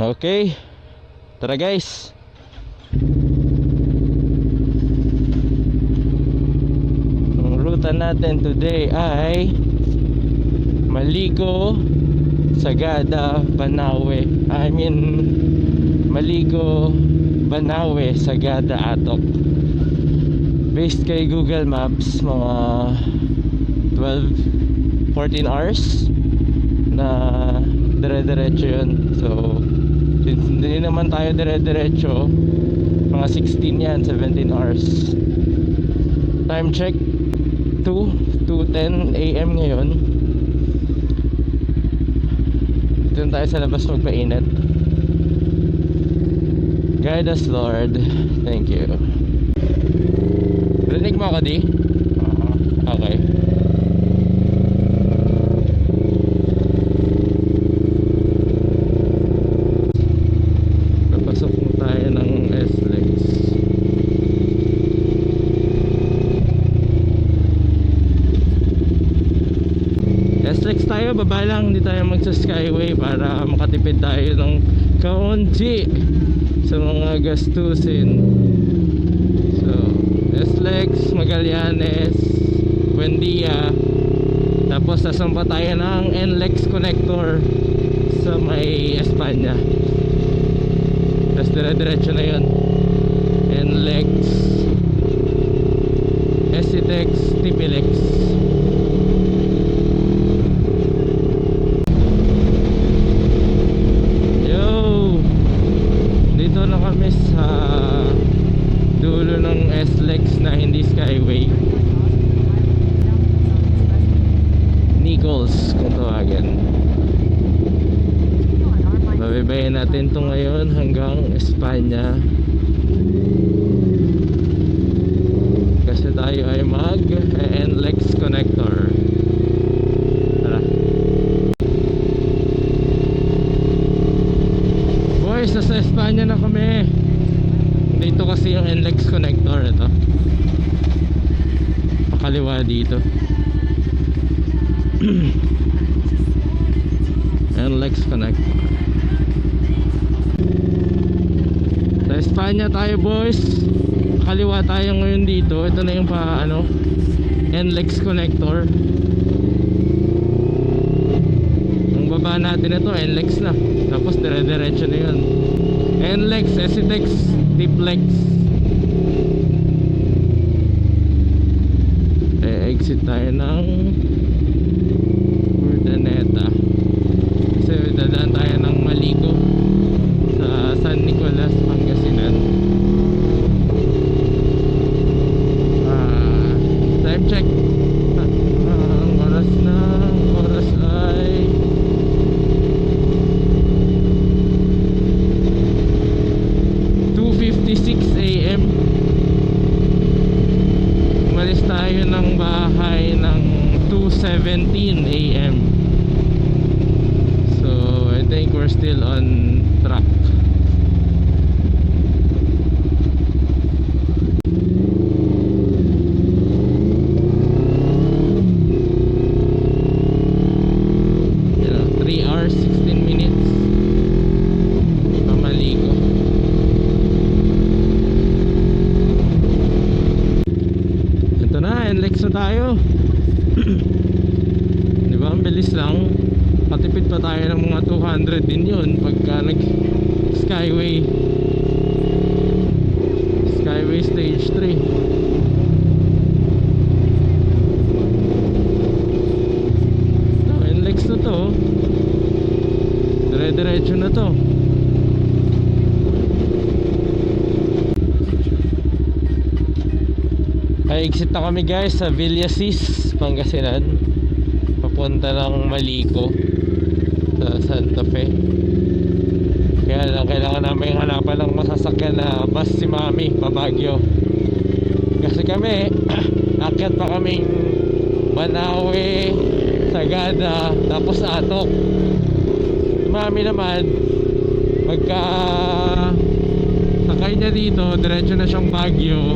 Okay, tara guys. Ang ruta natin today ay Maligo, Sagada, Banawe. Maligo, Banawe, Sagada, Atok. Based kay Google Maps, mga 14 hours na dire-diretso yun. So since hindi naman tayo dire-diretso, mga 16 yan, 17 hours. Time check 2:10 AM ngayon. Doon tayo sa labas magpainit. Guide us Lord. Thank you. Rinig mo ako di? Okay. Papasok mo tayo ng SLEX. SLEX tayo, baba lang. Hindi tayo magsa-skyway para makatipid tayo ng kaunti sa mga gastusin. So SLEX, Magallanes, Buendia. Tapos sasampa tayo ng NLEX connector sa may Espanya. Tapos dire-diretso na yun. NLEX, SCTEX, TPLEX. Yo, dito na kami sa dulo ng SLEX na hindi skyway. Nichols kung tawagin. Babaybayin natin ito ngayon hanggang Espanya, kasi tayo ay mag NLEX connector. Tara boys, nasa Espanya na kami. Dito kasi yung NLEX connector. Ito pakaliwa dito. NLEX connector. Sa Espanya tayo boys. Pakaliwa tayo ngayon dito. Ito na yung NLEX connector. Ang baba natin ito NLEX na. Tapos dire-diretso na yun. NLEX, SCTEX, TPLEX. Exit tayo ng Urdaneta kasi dadaan tayo ng Maligo sa San Nicolas, Pangasinan. Time check. Ang oras ay 2:56 AM. Umalis tayo ng bahay ng 2:17 AM. So I think we're still on track. Yeah, 3 hours 16 minutes Pamaligo. Ito na, NLEX na tayo. Diba, ang bilis lang. Patipid pa tayo ng mga 200 din yun pagka nag skyway stage 3. Ito, NLEX na to. Dire-diretso na to. Ay, exit na kami guys sa Villasis, Pangasinan. Papunta ng Maligo sa Santa Fe. Kaya lang kailangan namin hanapan ng masasakyan na bus si Mami pa Baguio. Kasi kami akyat pa kaming Banawe, Sagada, tapos Atok. Si Mami naman pagka sakay niya dito, diretso na siyang Baguio.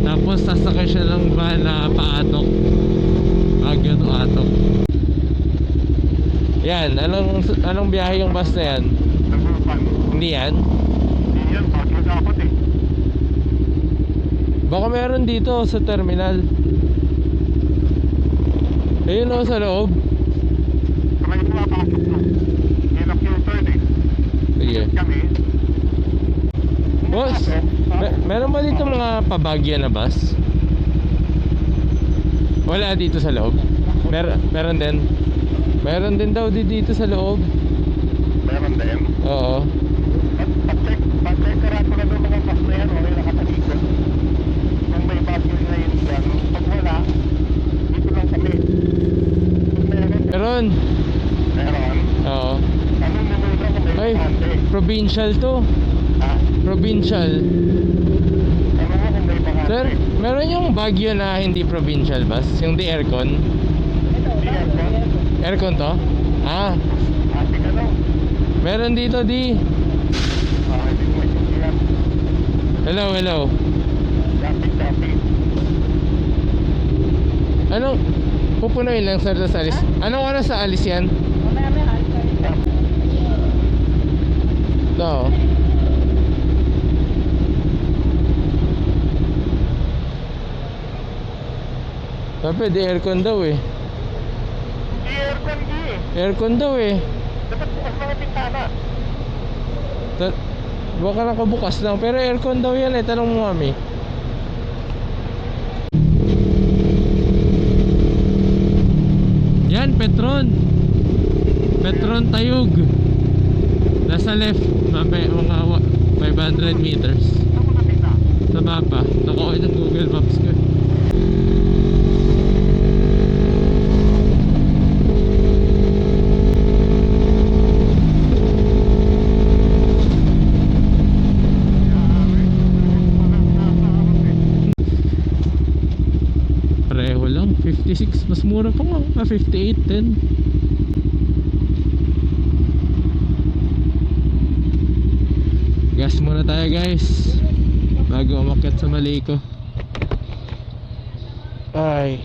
Tapos sasakay siya ng van na paatok, Baguio to Atok. Yan, anong biyahe yung bus na yan? Hindi yan? Hindi yan, bagyo dapat eh. Baka meron dito sa terminal. Ayun o, sa loob. Try mo nga pasok no. Hirap yung turn eh. Sige. Kami. Boss, meron ba dito mga pabagyo na bus? Wala dito sa loob? Meron din. Meron din daw dito sa loob. Meron din. Oo. Pag-check karako na doon mga bus na yan, okay, nakatalikod. Kung may bagyo na yun dyan, pag wala, dito lang kami. Kung Meron. meron. Oo. Anong numero kung may Ay, bakante? provincial to. Ha? Provincial. Ano mo kung may bakante? Sir, meron yung Baguio na hindi provincial bus? Yung di aircon? Di yan po. Aircon to? Ah, Ating ano? meron dito di. Hindi ko maintindihan. Hello, hello. Dapit. Anong pupunuin lang sir sa alis? Anong oras sa alis yan? Ito. Sabi di aircon daw eh. Di aircon di eh. Aircon daw eh. Dapat bukas mga pintana. Baka nakabukas lang pero aircon daw yan eh. Tanong mo mami. Yan, Petron. Petron Tayug. Nasa left, mga 500 meters. Saan mo nakita? Sa mapa. Nakuha ng Google Maps ko. Pareho lang, 56. Mas mura pa nga, 58.10. Gas muna tayo guys bago umakyat sa Maliko. Ay.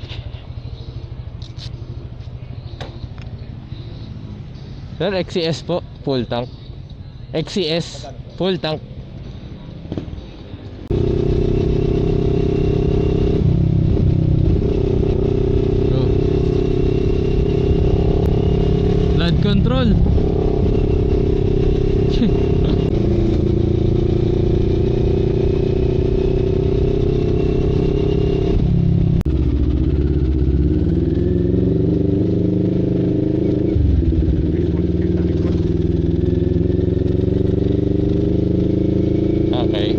Sir, XCS po, full tank. XCS, full tank. Go. Flood control. Okay.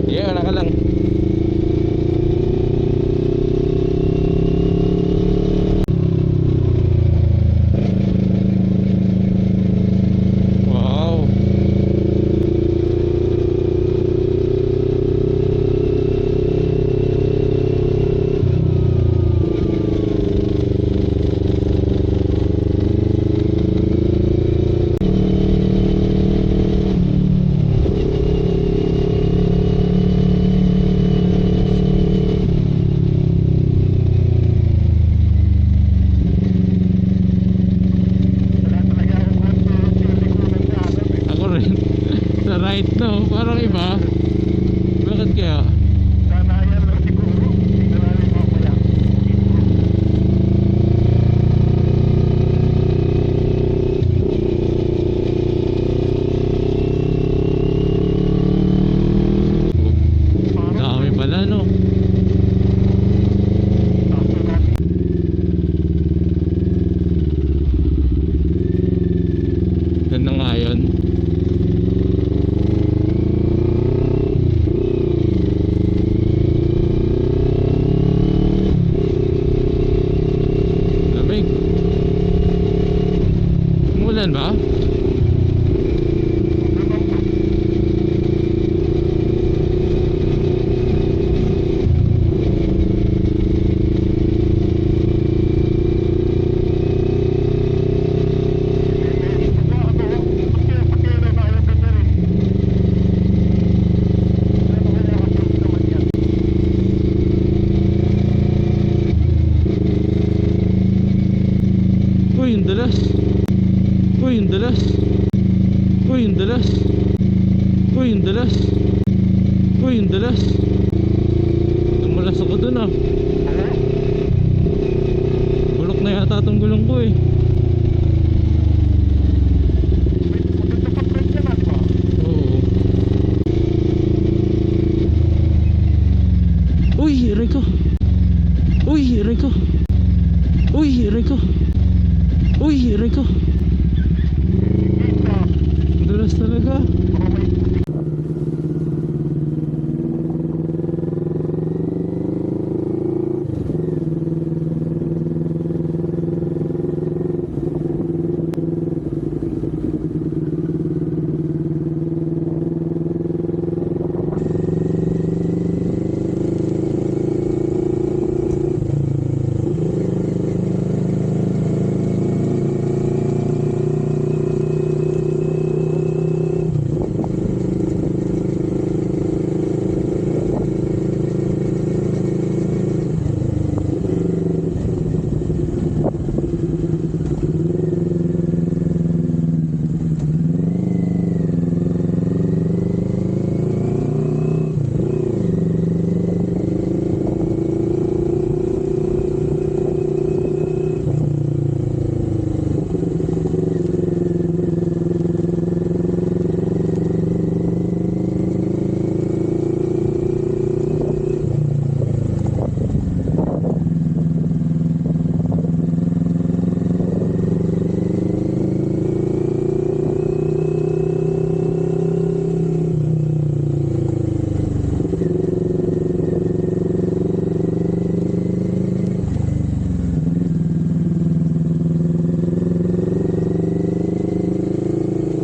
Yeah, wala ka lang. Wow. Wala talaga akong control yung likunan sa alam eh. Ako rin. Sa right no, parang iba. Bakit kaya? Sana yan lang siguro. Tingnan namin mamaya. Dami pala no. Yan na nga yun. Lamig. Umulan ba? Uy, yung dalas. Uy, yung dalas. Uy, yung dalas. Uy, yung dalas. Uy, yung dalas. Tumulas ako dun ah. Oo. Bulok na yata itong gulong ko eh.